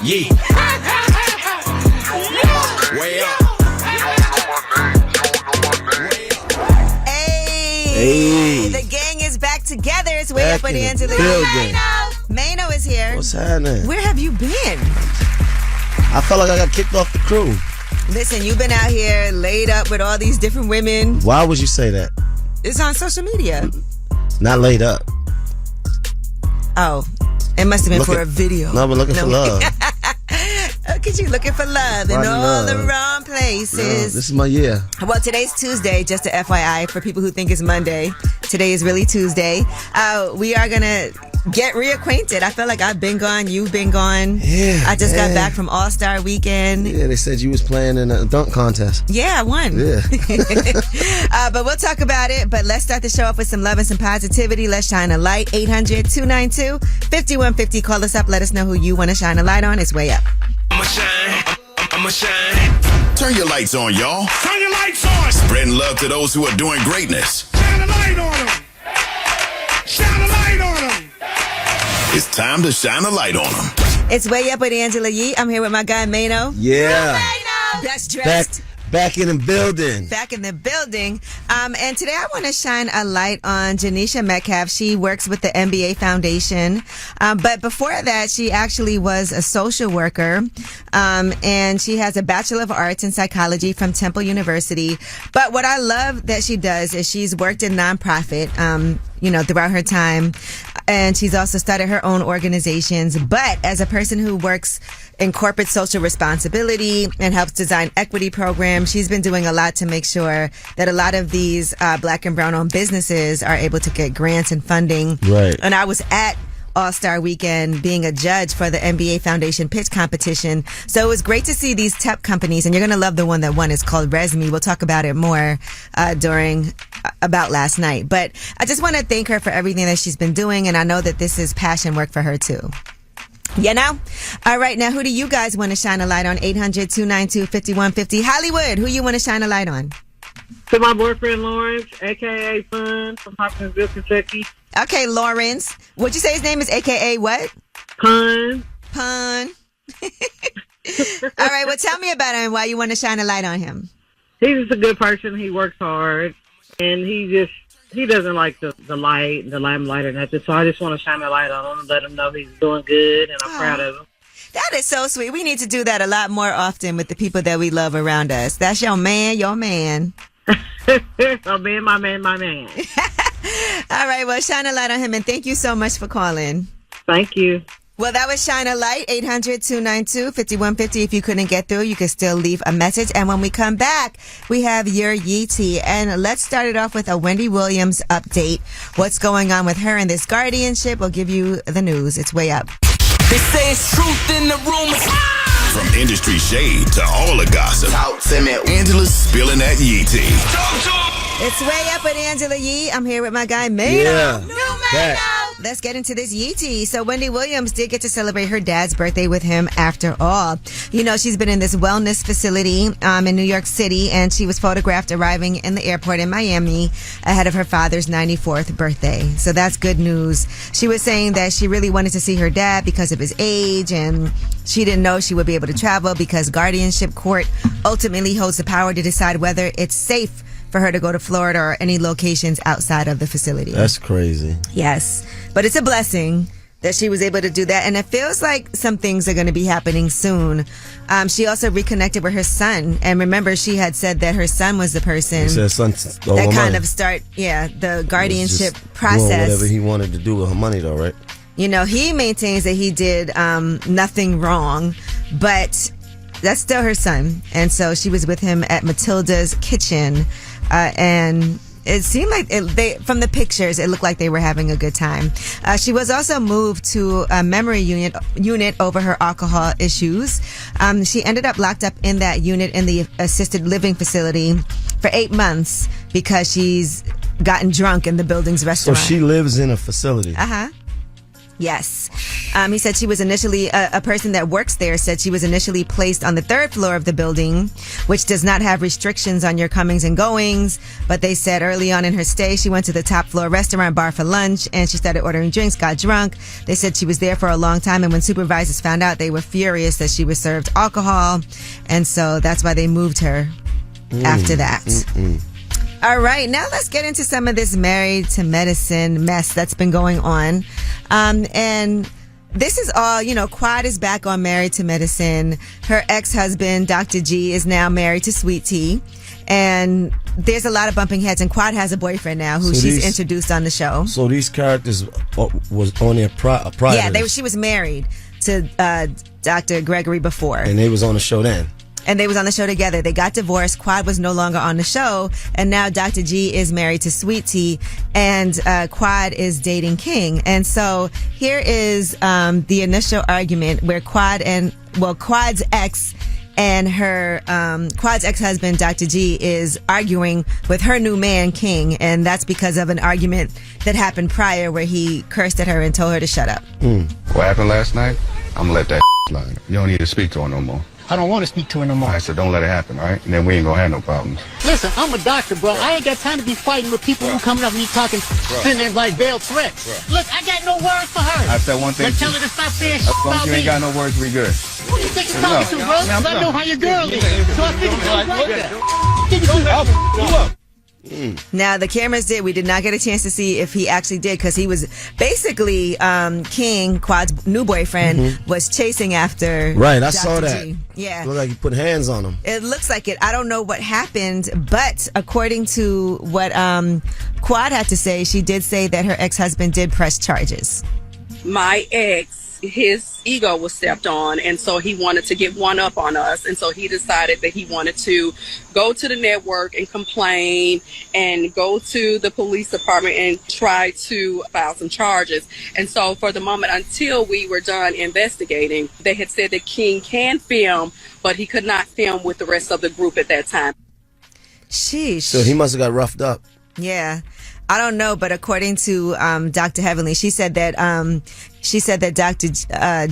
Yeah. Way up. Hey, the gang is back together. It's Way Up with Angela. Mano is here. What's happening? Where have you been? I felt like I got kicked off the crew. Listen, you've been out here laid up with all these different women. Why would you say that? It's on social media. Not laid up. Oh, it must have been for a video. No, we're looking for love. Look at you looking for love in all the wrong places. No, this is my year. Well, today's Tuesday, just a FYI for people who think it's Monday. Today is really Tuesday. We are going to get reacquainted. I feel like I've been gone. You've been gone. Yeah. I just got back from All-Star Weekend. Yeah, they said you was playing in a dunk contest. Yeah, I won. Yeah. But we'll talk about it. But let's start the show off with some love and some positivity. Let's shine a light. 800-292-5150. Call us up. Let us know who you want to shine a light on. It's Way Up. I'ma shine. Turn your lights on, y'all. Turn your lights on. Spreading love to those who are doing greatness. Shine a light on them. Shine a light on them. It's time to shine a light on them. It's Way Up with Angela Yee. I'm here with my guy, Mano. Yeah. Best dressed. Back in the building. Back in the building. And today I want to shine a light on Janisha Metcalf. She works with the NBA Foundation. But before that, she actually was a social worker. And she has a Bachelor of Arts in Psychology from Temple University. But what I love that she does is she's worked in nonprofit, throughout her time. And she's also started her own organizations. But as a person who works in corporate social responsibility and helps design equity programs, she's been doing a lot to make sure that a lot of these Black and brown owned businesses are able to get grants and funding. Right. And I was at All-Star Weekend being a judge for the NBA Foundation pitch competition. So it was great to see these tech companies, and you're going to love the one that won. It's called Resme. We'll talk about it more about last night. But I just want to thank her for everything that she's been doing, and I know that this is passion work for her too. You know? All right, now who do you guys want to shine a light on? 800-292-5150. Hollywood, who you want to shine a light on? To my boyfriend Lawrence, a.k.a. Pun from Hopkinsville, Kentucky. Okay, Lawrence. What'd you say his name is? A.k.a. what? Pun. All right, well, tell me about him and why you want to shine a light on him. He's just a good person. He works hard, and he doesn't like the limelight or nothing. So I just want to shine a light on him and let him know he's doing good, and I'm proud of him. That is so sweet. We need to do that a lot more often with the people that we love around us. That's your man. So being my man. All right, well, shine a light on him, and thank you so much for calling. Thank you. Well, that was Shine a Light, 800-292-5150. If you couldn't get through, you can still leave a message. And when we come back, we have your Yee Tea. And let's start it off with a Wendy Williams update. What's going on with her in this guardianship? We'll give you the news. It's Way Up. They say it's truth in the rumors. From industry shade to all the gossip. Talk to me. Angela's spilling that Yee tea. It's Way Up with Angela Yee. I'm here with my guy, Mano. Yeah. Let's get into this Yee Tea. So Wendy Williams did get to celebrate her dad's birthday with him after all. You know, she's been in this wellness facility in New York City, and she was photographed arriving in the airport in Miami ahead of her father's 94th birthday. So that's good news. She was saying that she really wanted to see her dad because of his age, and she didn't know she would be able to travel because guardianship court ultimately holds the power to decide whether it's safe for her to go to Florida or any locations outside of the facility. That's crazy. Yes. But it's a blessing that she was able to do that. And it feels like some things are going to be happening soon. She also reconnected with her son. And remember, she had said that her son was the person that kind of the guardianship process. Doing whatever he wanted to do with her money, though, right? You know, he maintains that he did nothing wrong, but that's still her son. And so she was with him at Matilda's kitchen. And it seemed like from the pictures, it looked like they were having a good time. She was also moved to a memory unit over her alcohol issues. She ended up locked up in that unit in the assisted living facility for 8 months because she's gotten drunk in the building's restaurant. So she lives in a facility. Uh-huh. Yes. He said she was initially, a person that works there said she was initially placed on the 3rd floor of the building, which does not have restrictions on your comings and goings. But they said early on in her stay, she went to the top floor restaurant bar for lunch and she started ordering drinks, got drunk. They said she was there for a long time. And when supervisors found out, they were furious that she was served alcohol. And so that's why they moved her after that. All right, now let's get into some of this Married to Medicine mess that's been going on. And this is all, Quad is back on Married to Medicine. Her ex-husband, Dr. G, is now married to Sweet Tea. And there's a lot of bumping heads, and Quad has a boyfriend now who she's introduced on the show. So these characters was on there prior. Yeah, she was married to Dr. Gregory before. And they was on the show then. And they was on the show together. They got divorced. Quad was no longer on the show. And now Dr. G is married to Sweet Tea. And Quad is dating King. And so here is the initial argument where Quad's ex and her Quad's ex-husband, Dr. G, is arguing with her new man, King. And that's because of an argument that happened prior where he cursed at her and told her to shut up. What happened last night, I'm going to let that slide. You don't need to speak to her no more. I don't want to speak to her no more. All right, so don't let it happen, all right? And then we ain't going to have no problems. Listen, I'm a doctor, bro. I ain't got time to be fighting with people who coming up and you talking, sitting there like veiled threats. Look, I got no words for her. I said one thing. Let's tell her to stop saying shit As long about as you me. ain't got no words, we good. Who you think you're talking to, bro? Because I know how your girl is. So I figured you was like that. Now, the cameras we did not get a chance to see if he actually did, because he was basically, King, Quad's new boyfriend, was chasing after Right, I Dr. saw that. G. Yeah. Looked like you put hands on him. It looks like it. I don't know what happened, but according to what Quad had to say, she did say that her ex-husband did press charges. My ex, his ego was stepped on, and so he wanted to get one up on us, and so he decided that he wanted to go to the network and complain and go to the police department and try to file some charges. And so for the moment, until we were done investigating, they had said that King can film, but he could not film with the rest of the group at that time. Sheesh. So he must have got roughed up. Yeah. I don't know, but according to Dr. Heavenly, she said that Dr.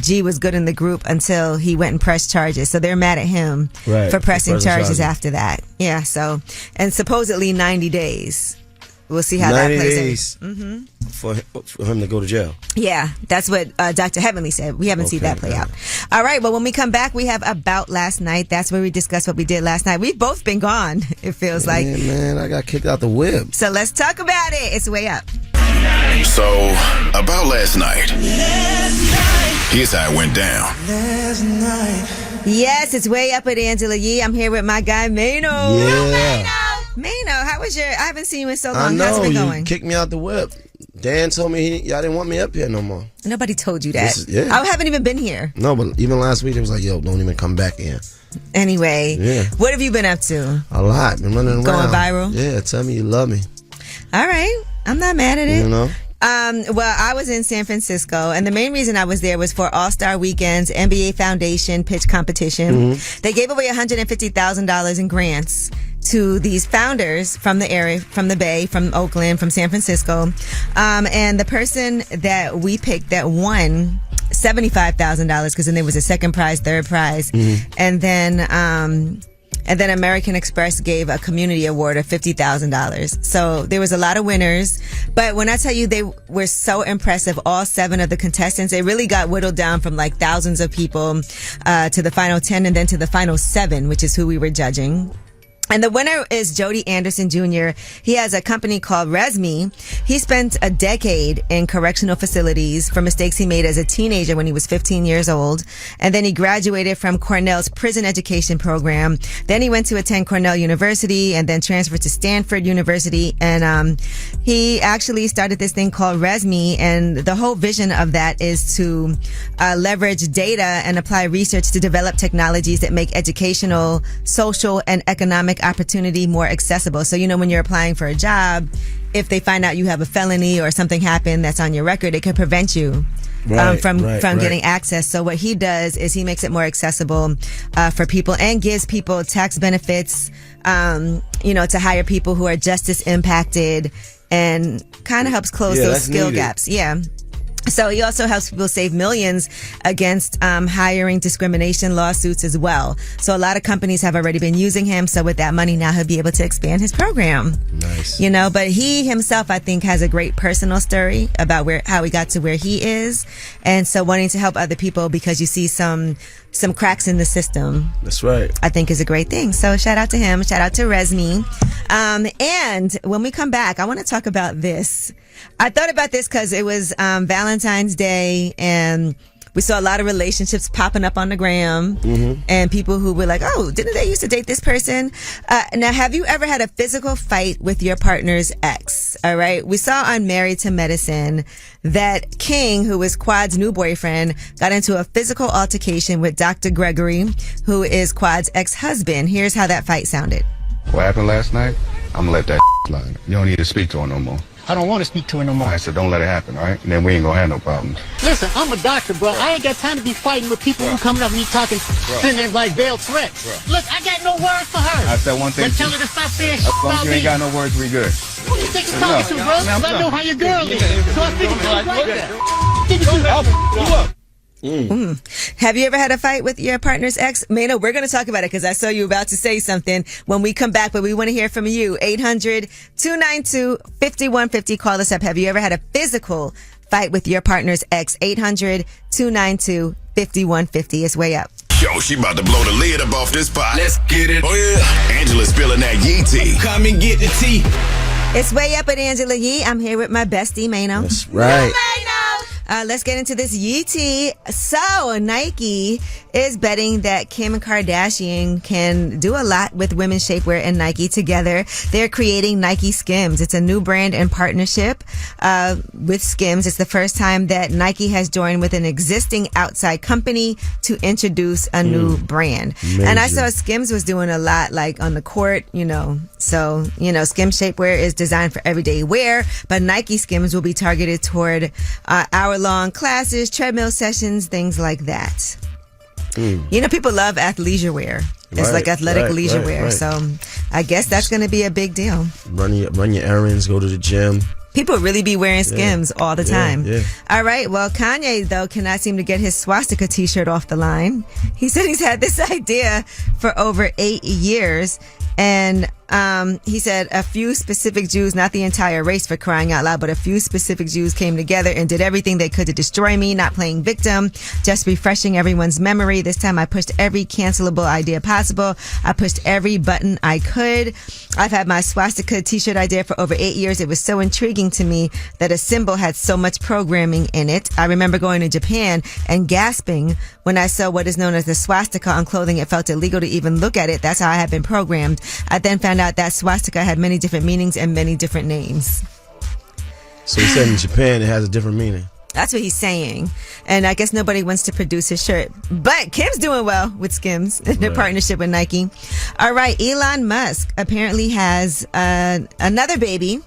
G was good in the group until he went and pressed charges. So they're mad at him for pressing charges after that. Yeah. So, and supposedly 90 days. We'll see how that plays out. 90 days for him to go to jail. Yeah, that's what Dr. Heavenly said. We haven't seen that play out. All right, well, when we come back, we have About Last Night. That's where we discuss what we did last night. We've both been gone, it feels like. Man, I got kicked out the whip. So let's talk about it. It's Way Up. So, about last night. Here's how it went down. Yes, it's Way Up with Angela Yee. I'm here with my guy, Mano. Yeah. Mano, how was I haven't seen you in so I long. know, How's it been you going? kicked me out the whip. Dan told me y'all didn't want me up here no more. Nobody told you that. Yeah. I haven't even been here. No, but even last week, it was like, yo, don't even come back in. Anyway, Yeah. what have you been up to? A lot. Been running around. Going viral? Yeah, tell me you love me. All right. I'm not mad at it. You know? Well, I was in San Francisco, and the main reason I was there was for All-Star Weekend's NBA Foundation pitch competition. They gave away $150,000 in grants to these founders from the area, from the Bay, from Oakland, from San Francisco. And the person that we picked that won $75,000, because then there was a second prize, third prize, and then American Express gave a community award of $50,000. So there was a lot of winners. But when I tell you they were so impressive, all 7 of the contestants, it really got whittled down from like thousands of people to the final 10 and then to the final 7, which is who we were judging. And the winner is Jody Anderson Jr. He has a company called Resme. He spent a decade in correctional facilities for mistakes he made as a teenager when he was 15 years old. And then he graduated from Cornell's prison education program. Then he went to attend Cornell University and then transferred to Stanford University. And he actually started this thing called Resme. And the whole vision of that is to leverage data and apply research to develop technologies that make educational, social, and economic opportunity more accessible. So, when you're applying for a job, if they find out you have a felony or something happened that's on your record, it could prevent you from getting access. So what he does is he makes it more accessible for people and gives people tax benefits, to hire people who are justice impacted, and kind of helps close those skill gaps. Yeah. So he also helps people save millions against hiring discrimination lawsuits as well. So a lot of companies have already been using him. So with that money now, he'll be able to expand his program. Nice. You know, but he himself, I think, has a great personal story about how he got to where he is. And so wanting to help other people because you see some cracks in the system. That's right. I think is a great thing. So shout out to him. Shout out to Resmi. And when we come back, I want to talk about this. I thought about this because it was Valentine's Day and we saw a lot of relationships popping up on the gram and people who were like, oh, didn't they used to date this person? Now, have you ever had a physical fight with your partner's ex? All right. We saw on Married to Medicine that King, who was Quad's new boyfriend, got into a physical altercation with Dr. Gregory, who is Quad's ex-husband. Here's how that fight sounded. What happened last night? I'm gonna let that slide. You don't need to speak to her no more. I don't want to speak to her no more. All right, so don't let it happen, all right? And then we ain't gonna have no problems. Listen, I'm a doctor, bro. I ain't got time to be fighting with people who coming up and you talking, sending them like veiled threats. Look, I got no words for her. I said one thing. But tell her to stop saying shit As long about as you me. ain't got no words, we good. Who you think you're talking to, bro? I know how your girl is. So I figured you was like that. Figured you was Have you ever had a fight with your partner's ex? Mano, we're going to talk about it because I saw you about to say something when we come back, but we want to hear from you. 800-292-5150. Call us up. Have you ever had a physical fight with your partner's ex? 800-292-5150. It's way up. Yo, she about to blow the lid up off this pot. Let's get it. Oh, yeah. Angela spilling that yee tea. Come and get the tea. It's way up with Angela Yee. I'm here with my bestie, Mano. That's right. Let's get into this Yee tea. So Nike is betting that Kim Kardashian can do a lot with women's shapewear and Nike together. They're creating Nike Skims. It's a new brand and partnership with Skims. It's the first time that Nike has joined with an existing outside company to introduce a new brand. Amazing. And I saw Skims was doing a lot like on the court, you know. So, you know, Skims shapewear is designed for everyday wear, but Nike Skims will be targeted toward hour-long classes, treadmill sessions, things like that. You know, people love athleisure wear. It's like athletic leisure wear. Right. So I guess that's going to be a big deal. Run your errands, go to the gym. People really be wearing Skims all the time. Yeah. All right. Well, Kanye, though, cannot seem to get his swastika t-shirt off the line. He said he's had this idea for over 8 years. And he said a few specific Jews, not the entire race for crying out loud, but a few specific Jews came together and did everything they could to destroy me, not playing victim, just refreshing everyone's memory. This time I pushed every cancelable idea possible. I pushed every button I could. I've had my swastika t-shirt idea for over 8 years. It was so intriguing to me that a symbol had so much programming in it. I remember going to Japan and gasping when I saw what is known as the swastika on clothing. It felt illegal to even look at it. That's how I had been programmed. I then found out that swastika had many different meanings and many different names. So he said in Japan it has a different meaning. That's what he's saying. And I guess nobody wants to produce his shirt. But Kim's doing well with Skims in their partnership with Nike. All right. Elon Musk apparently has another baby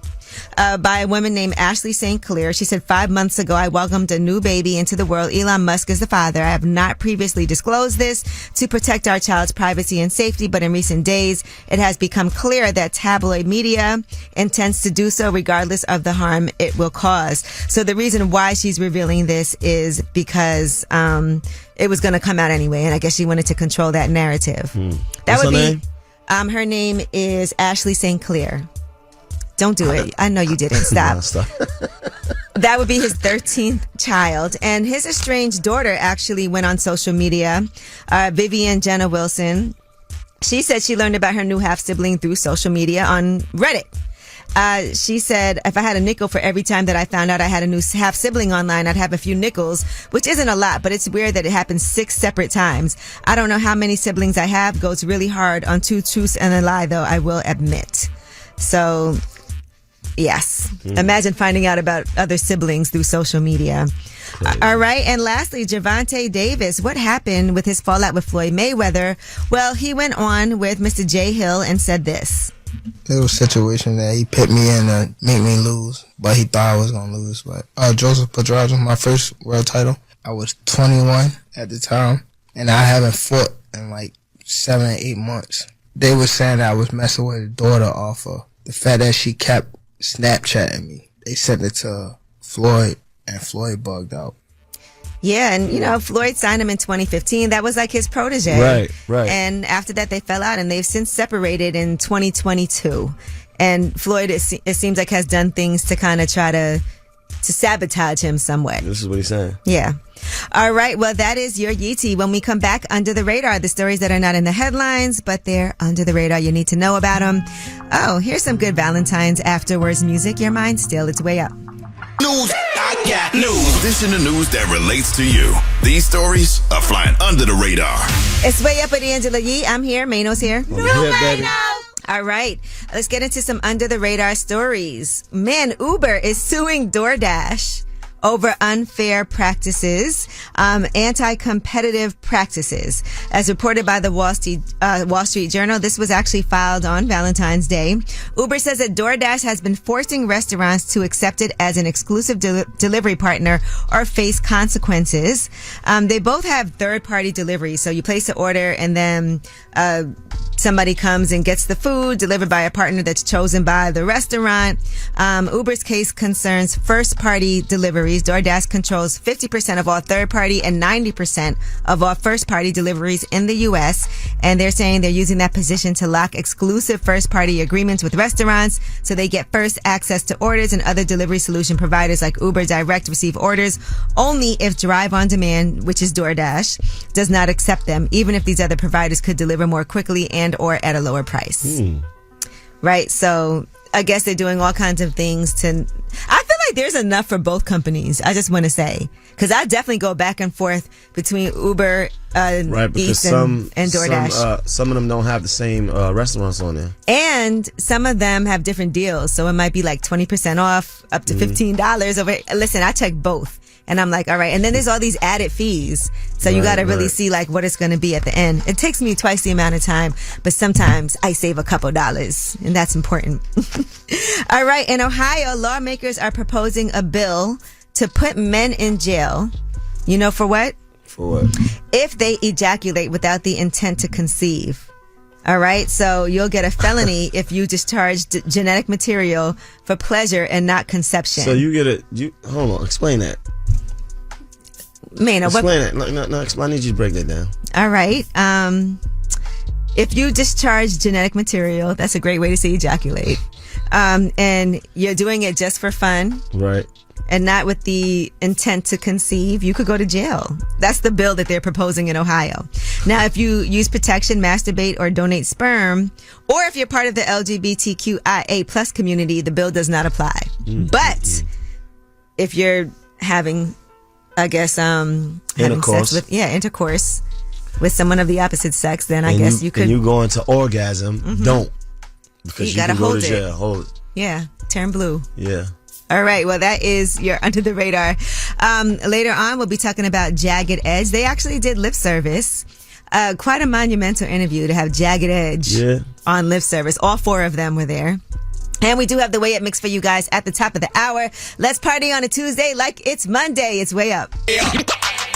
by a woman named Ashley St. Clair. She said 5 months ago, I welcomed a new baby into the world. Elon Musk is the father. I have not previously disclosed this to protect our child's privacy and safety, but in recent days, it has become clear that tabloid media intends to do so regardless of the harm it will cause. So the reason why she's revealing this is because it was going to come out anyway, and I guess she wanted to control that narrative. That What's would her be name? her name is Ashley St. Clair. Don't do it. I know you didn't. Stop. No, stop. That would be his 13th child. And his estranged daughter actually went on social media. Vivian Jenna Wilson. She said she learned about her new half-sibling through social media on Reddit. She said, if I had a nickel for every time that I found out I had a new half-sibling online, I'd have a few nickels, which isn't a lot, but it's weird that it happened 6 separate times. I don't know how many siblings I have. Goes really hard on 2 truths and a lie, though, I will admit. So... yes. Imagine finding out about other siblings through social media. All right. And lastly, Gervonta Davis. What happened with his fallout with Floyd Mayweather? Well, he went on with Mr. Jay Hill and said this. It was a situation that he put me in to make me lose, but he thought I was going to lose. But Joseph Pedraza, my first world title, I was 21 at the time, and I haven't fought in like 7 or 8 months. They were saying that I was messing with his daughter off of the fact that she kept Snapchatting me. They sent it to Floyd and Floyd bugged out. Yeah, and Floyd signed him in 2015. That was like his protege. Right. And after that, they fell out, and they've since separated in 2022. And Floyd, it seems like, has done things to kind of try to sabotage him somewhat. This is what he's saying. Yeah. All right. Well, that is your Yeetie. When we come back, Under the Radar, the stories that are not in the headlines, but they're under the radar. You need to know about them. Oh, here's some good Valentine's afterwards music. Your mind still, it's way up. News. I got news. This in the news that relates to you. These stories are flying under the radar. It's way up with Angela Yee. I'm here. Mano's here. Baby. All right. Let's get into some under the radar stories. Man, Uber is suing DoorDash over unfair practices, anti-competitive practices. As reported by the Wall Street Journal, this was actually filed on Valentine's Day. Uber says that DoorDash has been forcing restaurants to accept it as an exclusive delivery partner or face consequences. They both have third-party delivery, so you place an order and then somebody comes and gets the food delivered by a partner that's chosen by the restaurant. Uber's case concerns first-party deliveries. DoorDash controls 50% of all third-party and 90% of all first-party deliveries in the U.S. And they're saying they're using that position to lock exclusive first-party agreements with restaurants so they get first access to orders, and other delivery solution providers like Uber Direct receive orders only if Drive on Demand, which is DoorDash, does not accept them, even if these other providers could deliver more quickly and or at a lower price. Right? So I guess they're doing all kinds of things to... I feel like there's enough for both companies, I just want to say. Because I definitely go back and forth between Uber Eats and DoorDash. Some of them don't have the same restaurants on there. And some of them have different deals. So it might be like 20% off, up to $15 over... Listen, I check both. And I'm like, all right. And then there's all these added fees. So you got to really see like what it's going to be at the end. It takes me twice the amount of time, but sometimes I save a couple dollars, and that's important. All right. In Ohio, lawmakers are proposing a bill to put men in jail. You know for what? For what? If they ejaculate without the intent to conceive. All right. So you'll get a felony if you discharge genetic material for pleasure and not conception. So you get hold on. Explain that. Man, explain it. No, I need you to break that down. All right. If you discharge genetic material, that's a great way to say ejaculate. And you're doing it just for fun. Right. And not with the intent to conceive, you could go to jail. That's the bill that they're proposing in Ohio. Now, if you use protection, masturbate, or donate sperm, or if you're part of the LGBTQIA plus community, the bill does not apply. But if you're having... I guess having sex with intercourse with someone of the opposite sex, then I guess you could. And you go into orgasm, don't, because you gotta can go hold to it. jail. Hold it. Yeah, turn blue. Yeah. All right. Well, that is your under the radar. Later on, we'll be talking about Jagged Edge. They actually did lip service. Quite a monumental interview to have Jagged Edge on lip service. All four of them were there. And we do have the Way Up mix for you guys at the top of the hour. Let's party on a Tuesday like it's Monday. It's Way Up.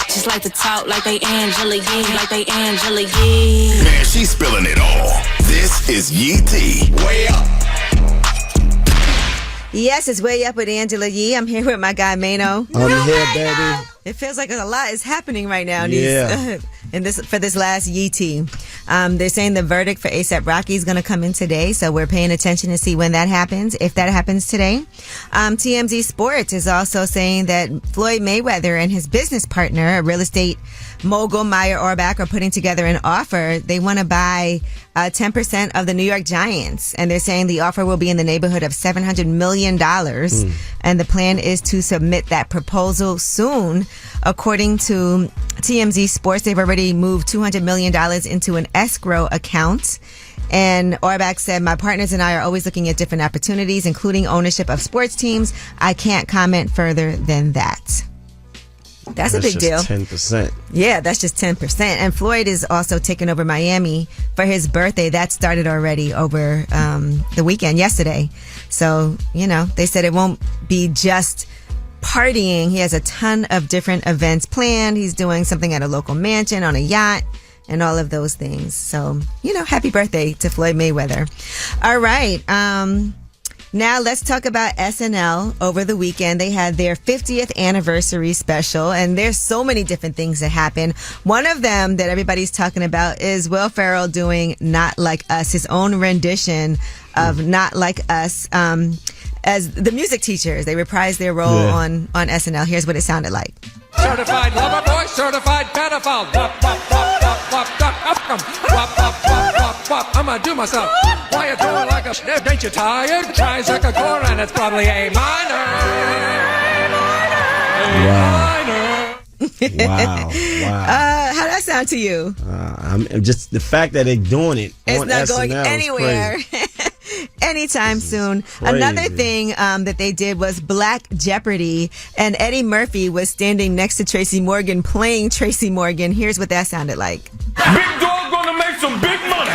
Just like to talk like they Angela Yee, like they Angela Yee. Man, she's spilling it all. This is Yee T. Way Up. Yes, it's Way Up with Angela Yee. I'm here with my guy Mano. I'm here, baby. It feels like a lot is happening right now. Yeah. For this last Yee T. They're saying the verdict for A$AP Rocky is going to come in today, so we're paying attention to see when that happens, if that happens today. TMZ Sports is also saying that Floyd Mayweather and his business partner, a real estate mogul Meyer Orbach, are putting together an offer. They want to buy 10% of the New York Giants, and they're saying the offer will be in the neighborhood of $700 million. And the plan is to submit that proposal soon. According to TMZ Sports, they've already moved $200 million into an escrow account. And Orbach said, my partners and I are always looking at different opportunities, including ownership of sports teams. I can't comment further than that. That's a big deal. 10%. Yeah, that's just 10%. And Floyd is also taking over Miami for his birthday. That started already over the weekend, yesterday. So, they said it won't be just partying. He has a ton of different events planned. He's doing something at a local mansion, on a yacht, and all of those things. So, happy birthday to Floyd Mayweather. All right. Now let's talk about SNL over the weekend. They had their 50th anniversary special, and there's so many different things that happen. One of them that everybody's talking about is Will Ferrell doing Not Like Us, his own rendition of Not Like Us. As the music teachers, they reprised their role on SNL. Here's what it sounded like. Certified lover boy, certified pedophile. Wop, wop, wop, wop, wop, duck, up, come. Wop, wop, wop, wop, wop. I'ma do myself. Why you throwing like a shit? Ain't you tired? Try suck a core and it's probably A minor. Wow. How'd that sound to you? I'm just the fact that they're doing it. It's on not SNL going is anywhere. Anytime soon. crazy. Another thing that they did was Black Jeopardy, and Eddie Murphy was standing next to Tracy Morgan playing Tracy Morgan. Here's what that sounded like. Big dog gonna make some big money.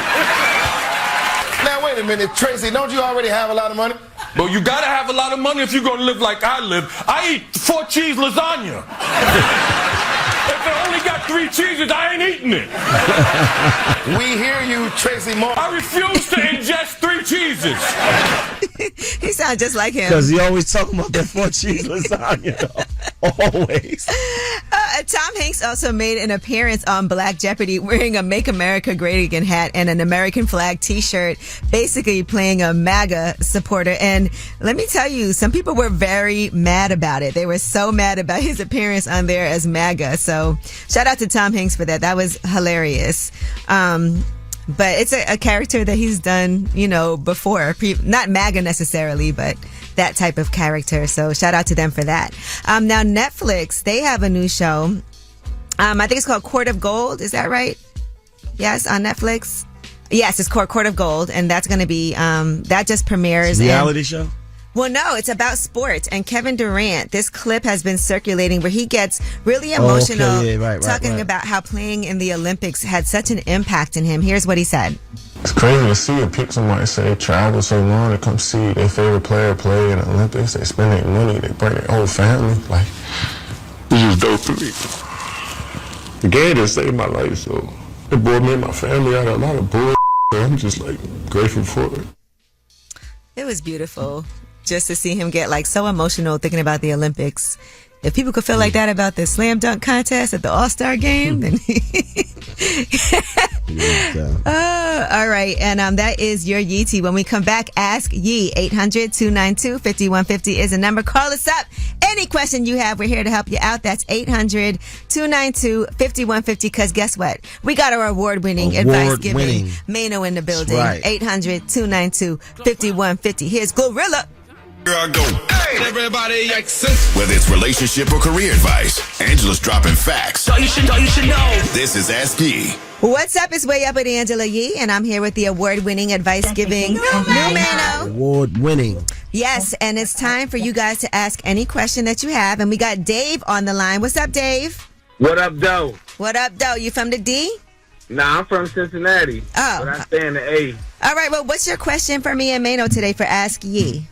Now, wait a minute, Tracy, don't you already have a lot of money? But you gotta have a lot of money if you're gonna live like I live. I eat 4 cheese lasagna. If I only got 3 cheeses, I ain't eating it. We hear you, Tracy Moore. I refuse to ingest 3 cheeses. He sounds just like him. Because he always talking about that 4 cheese lasagna. Always. Tom Hanks also made an appearance on Black Jeopardy wearing a Make America Great Again hat and an American flag t-shirt, basically playing a MAGA supporter. And let me tell you, some people were very mad about it. They were so mad about his appearance on there as MAGA. So shout out to Tom Hanks for that. That was hilarious. But it's a character that he's done, before. Not MAGA necessarily, but that type of character. So shout out to them for that. Now Netflix, they have a new show. I think it's called Court of Gold. Is that right? Yes, on Netflix. Yes, it's called Court of Gold, and that's going to be that just premieres. Reality show? Well, no, it's about sports. And Kevin Durant, this clip has been circulating where he gets really emotional talking about how playing in the Olympics had such an impact in him. Here's what he said. It's crazy to see it. Somebody say they travel so long to come see their favorite player play in the Olympics. They spend their money. They bring their whole family. Like, this is dope to me. The game just saved my life, so it brought me and my family out of a lot of bull. I'm just, grateful for it. It was beautiful just to see him get, so emotional thinking about the Olympics. If people could feel like that about the slam dunk contest at the All-Star game, then all right. And that is your Yeetie. When we come back, ask Yee. 800-292-5150 is the number. Call us up. Any question you have, we're here to help you out. That's 800-292-5150. Because guess what? We got our award-winning advice giving Mano in the building. Right. 800-292-5150. Here's Glorilla. Here I go. Hey, everybody, whether it's relationship or career advice, Angela's dropping facts. So you should know. This is Ask Yee. What's up? It's Way Up with Angela Yee, and I'm here with the award-winning advice-giving New Mano. Award-winning. Yes, and it's time for you guys to ask any question that you have, and we got Dave on the line. What's up, Dave? What up, Doe? What up, Doe? You from the D? Nah, I'm from Cincinnati. Oh. But I stay in the A. All right, well, what's your question for me and Mano today for Ask Yee?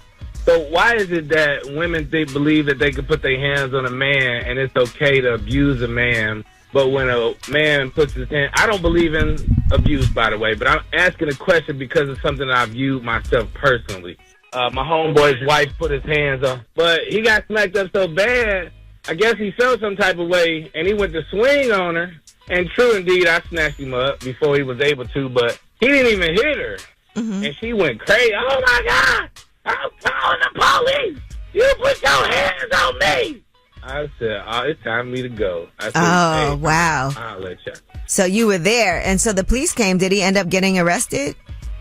So why is it that women believe that they can put their hands on a man and it's okay to abuse a man, but when a man puts his hand... I don't believe in abuse, by the way, but I'm asking a question because it's something I viewed myself personally. My homeboy's wife put his hands on, but he got smacked up so bad, I guess he felt some type of way, and he went to swing on her. And true indeed, I snatched him up before he was able to, but he didn't even hit her. Mm-hmm. And she went crazy. Oh, my God! I'm calling the police! You put your hands on me! I said, it's time for me to go. I said, hey, wow. I'll let you. So you were there, and so the police came. Did he end up getting arrested?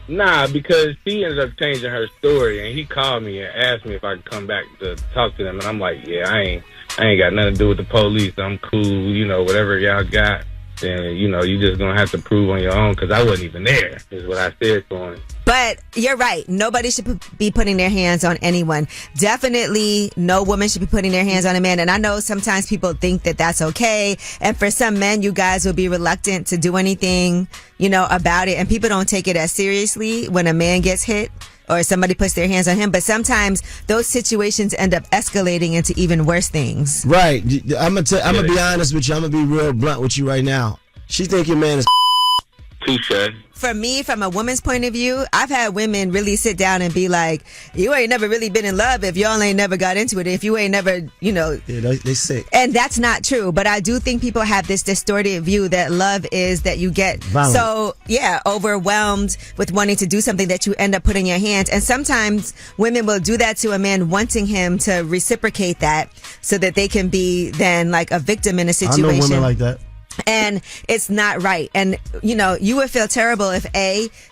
Nah, because she ended up changing her story, and he called me and asked me if I could come back to talk to them, and I'm like, yeah, I ain't got nothing to do with the police. I'm cool, whatever y'all got. Then, you just gonna have to prove on your own, because I wasn't even there, is what I said to him. But you're right. Nobody should be putting their hands on anyone. Definitely no woman should be putting their hands on a man. And I know sometimes people think that that's okay. And for some men, you guys will be reluctant to do anything, about it. And people don't take it as seriously when a man gets hit or somebody puts their hands on him. But sometimes those situations end up escalating into even worse things. Right. I'm gonna be honest with you. I'm gonna be real blunt with you right now. She think your man is Touche. For me, from a woman's point of view, I've had women really sit down and be like, you ain't never really been in love if y'all ain't never got into it. If you ain't never, Yeah, they sick. And that's not true. But I do think people have this distorted view that love is that you get violent. Overwhelmed with wanting to do something that you end up putting in your hands. And sometimes women will do that to a man, wanting him to reciprocate that so that they can be then like a victim in a situation. I know women like that. And it's not right. And, you would feel terrible if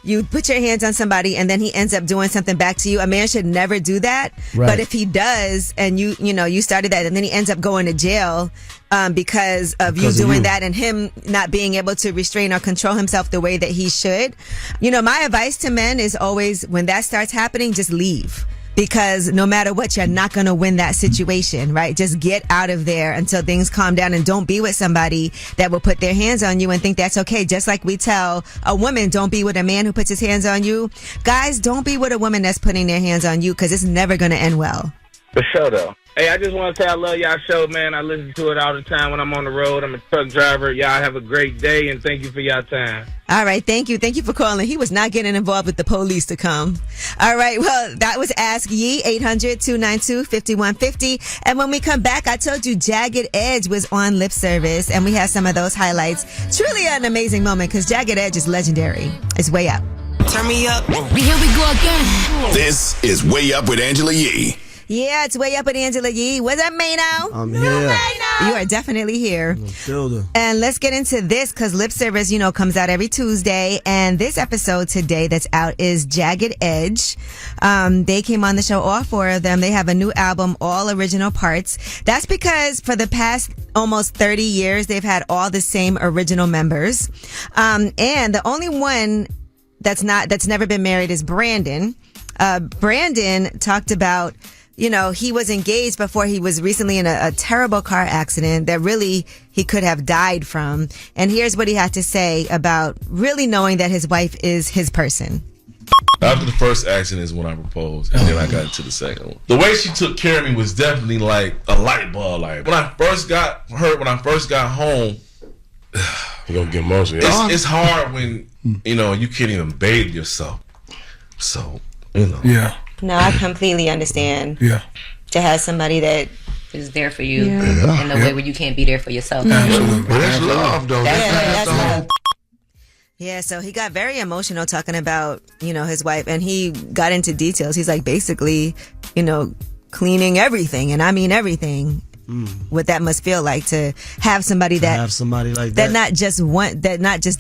you put your hands on somebody and then he ends up doing something back to you. A man should never do that. Right. But if he does and you started that and then he ends up going to jail because you doing that and him not being able to restrain or control himself the way that he should. My advice to men is always, when that starts happening, just leave. Because no matter what, you're not going to win that situation, right? Just get out of there until things calm down, and don't be with somebody that will put their hands on you and think that's okay. Just like we tell a woman, don't be with a man who puts his hands on you. Guys, don't be with a woman that's putting their hands on you, because it's never going to end well. For sure, though. Hey, I just want to say I love y'all show, man. I listen to it all the time when I'm on the road. I'm a truck driver. Y'all have a great day, and thank you for y'all time. All right. Thank you. Thank you for calling. He was not getting involved with the police to come. All right. Well, that was Ask Yee, 800-292-5150. And when we come back, I told you Jagged Edge was on Lip Service, and we have some of those highlights. Truly an amazing moment, because Jagged Edge is legendary. It's Way Up. Turn me up. Here we go again. This is Way Up with Angela Yee. Yeah, it's Way Up with Angela Yee. What's up, Mano? I'm here. You are definitely here. And let's get into this, because Lip Service, comes out every Tuesday. And this episode today that's out is Jagged Edge. They came on the show, all four of them. They have a new album, all original parts. That's because for the past almost 30 years, they've had all the same original members. And the only one that's never been married is Brandon. Brandon talked about, he was engaged before he was recently in a terrible car accident that really he could have died from. And here's what he had to say about really knowing that his wife is his person. After the first accident is when I proposed, and then I got into the second one. The way she took care of me was definitely like a light bulb. Like when I first got home, You're gonna get emotional. It's hard when you can't even bathe yourself. So Yeah. No, I completely understand. Yeah. To have somebody that is there for you Yeah. in a way where you can't be there for yourself. Absolutely. But that's love, though. That's love. Yeah, so he got very emotional talking about, his wife, and he got into details. He's like, basically, cleaning everything, and I mean everything. What that must feel like to have somebody that have somebody like that not just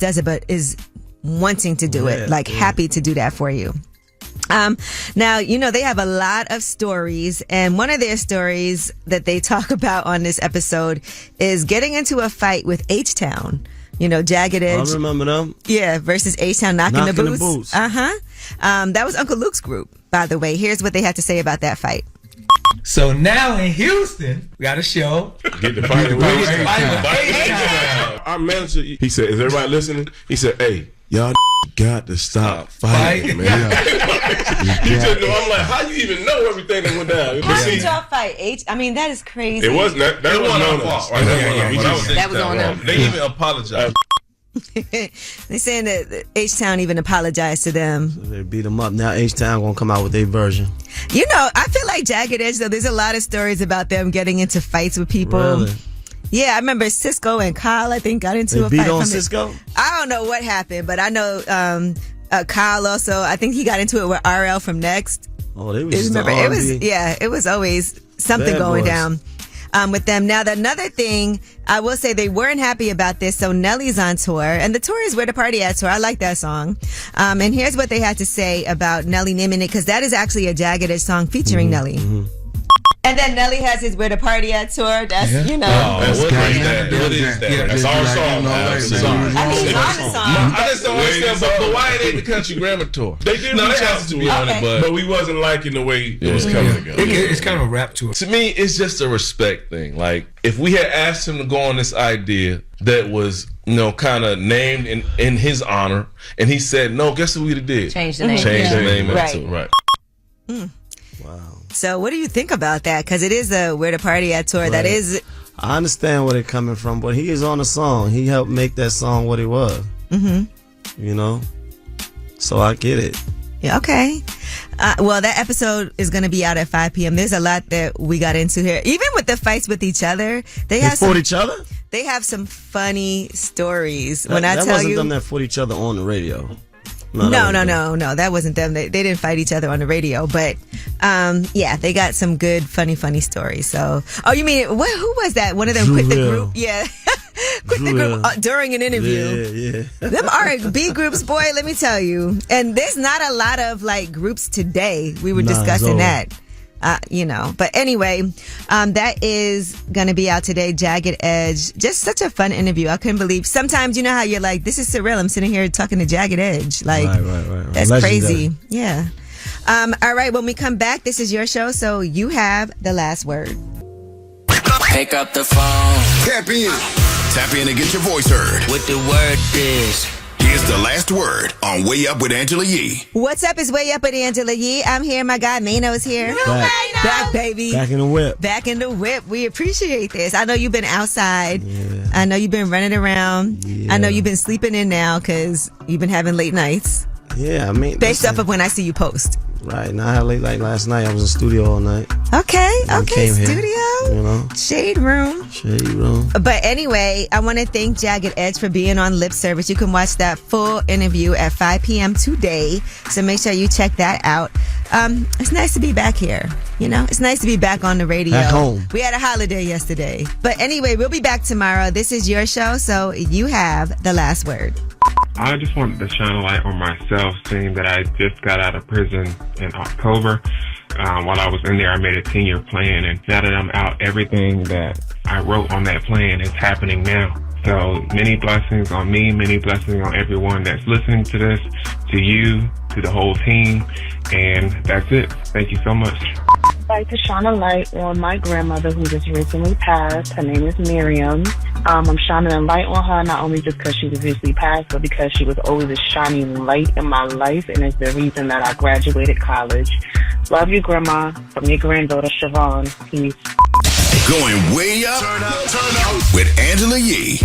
does it, but is wanting to do it, happy to do that for you. Now, they have a lot of stories, and one of their stories that they talk about on this episode is getting into a fight with H-Town. Jagged Edge. I remember them. Yeah, versus H-Town knocking the boots. That was Uncle Luke's group, by the way. Here's what they had to say about that fight. So now in Houston, we got a show. Get the fight with H-Town. Our manager, he said, is everybody listening? He said, hey, y'all got to stop fighting, man. You just know, I'm like, how you even know everything that went down? How did y'all fight? That is crazy. It wasn't that wasn't on us. That was on them. They even apologized. They saying that H-Town even apologized to them. So they beat them up. Now H-Town gonna come out with their version. I feel like Jagged Edge, though, there's a lot of stories about them getting into fights with people. Really? Yeah, I remember Cisco and Kyle, I think, got into a fight. Beat on Cisco? I don't know what happened, but I know Kyle also, I think he got into it with RL from Next. Oh, they was just R&B. It was always something Bad going boys. down with them. Now, another thing, I will say they weren't happy about this. So Nelly's on tour, and the tour is Where the Party At tour. I like that song. And here's what they had to say about Nelly naming it, because that is actually a Jagged Edge song featuring Nelly. And then Nelly has his Where the Party At tour. That's, What is that? That's our song. I mean, it's on the song. I just don't understand, but why ain't they the Country Grammar Tour? They did reach out to be on it, but we wasn't liking the way it was coming together. It's kind of a rap tour. To me, it's just a respect thing. Like, if we had asked him to go on this idea that was, kind of named in his honor, and he said, no, guess what we did? Change the name. Change the name of the tour. Right. Wow. So what do you think about that? Because it is a Where the Party At tour. Right. That is... I understand where they're coming from, but he is on the song. He helped make that song what it was. Mm-hmm. you know? So I get it. Yeah, okay. Well, that episode is going to be out at 5 p.m. There's a lot that we got into here. Even with the fights with each other. They fought each other? They have some funny stories. That wasn't them that fought each other on the radio. No. That wasn't them. They didn't fight each other on the radio. But, yeah, they got some good, funny stories. So, oh, you mean, who was that? One of them quit the group? Yeah. Quit the group during an interview. Yeah. Them R&B groups, boy, let me tell you. And there's not a lot of, like, groups today. We were discussing that. But anyway, that is going to be out today. Jagged Edge. Just such a fun interview. I couldn't believe. Sometimes you know how you're like, this is surreal. I'm sitting here talking to Jagged Edge. Like, right. That's Legendary. crazy. Yeah. All right. When we come back, this is your show. So you have the last word. Pick up the phone. Tap in. Tap in and get your voice heard. What the word is. Here's the last word on Way Up with Angela Yee. What's up? It's Way Up with Angela Yee. I'm here. My guy Mano's here. Back, baby. Back in the whip. Back in the whip. We appreciate this. I know you've been outside. Yeah. I know you've been running around. Yeah. I know you've been sleeping in now because you've been having late nights. Yeah, I mean. Based off of when I see you post. Right. Now I had late night last night. I was in studio all night. Okay. Studio. Here, you know. Shade room. But anyway, I want to thank Jagged Edge for being on Lip Service. You can watch that full interview at 5 p.m. today. So make sure you check that out. It's nice to be back here. You know, it's nice to be back on the radio. Back home. We had a holiday yesterday. But anyway, we'll be back tomorrow. This is your show, so you have the last word. I just wanted to shine a light on myself, seeing that I just got out of prison in October. While I was in there, I made a 10-year plan, and now that I'm out, everything that I wrote on that plan is happening now. So many blessings on me, many blessings on everyone that's listening to this, to you, to the whole team, and that's it. Thank you so much. I'd like to shine a light on my grandmother who just recently passed. Her name is Miriam. I'm shining a light on her, not only just because she was recently passed, but because she was always a shining light in my life, and it's the reason that I graduated college. Love you, Grandma. From your granddaughter, Siobhan. Peace. Going way up, turn up with Angela Yee.